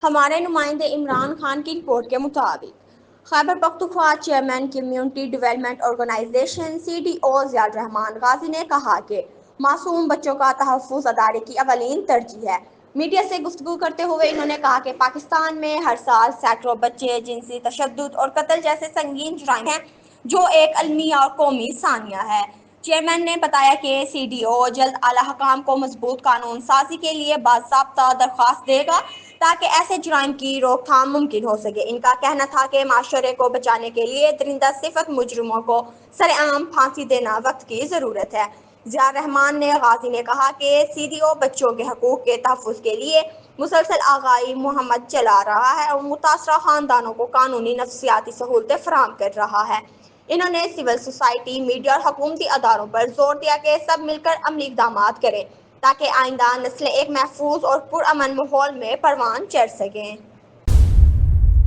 ہمارے نمائندے عمران خان کی رپورٹ کے مطابق Khyber Pakhtunkhwa chairman community development organization CDO Zia ur-Rahman Ghazi نے کہا کہ معصوم بچوں کا تحفظ ادارے کی اولین ترجیح ہے۔ میڈیا سے گفتگو کرتے ہوئے انہوں نے کہا کہ پاکستان میں ہر سال سینکڑوں بچے جنسی تشدد اور قتل جیسے سنگین جرائم ہیں جو ایک المیہ اور قومی ثانیہ ہے۔ چیئرمین نے بتایا کہ CDO جلد اعلیٰ حکام کو مضبوط قانون سازی کے لیے باضابطہ درخواست دے گا تاکہ ایسے جرائم کی روک تھام ممکن ہو سکے۔ ان کا کہنا تھا کہ معاشرے کو بچانے کے لیے درندہ صفت مجرموں کو سر عام پھانسی دینا وقت کی ضرورت ہے۔ ضیاء الرحمان غازی نے کہا کہ CDO بچوں کے حقوق کے تحفظ کے لیے مسلسل آگاہی مہم چلا رہا ہے اور متاثرہ خاندانوں کو قانونی نفسیاتی سہولتیں فراہم کر رہا ہے۔ انہوں نے سول سوسائٹی، میڈیا اور حکومتی اداروں پر زور دیا کہ سب مل کر عملی اقدامات کریں تاکہ آئندہ نسلیں ایک محفوظ اور پرامن ماحول میں پروان چڑھ سکیں۔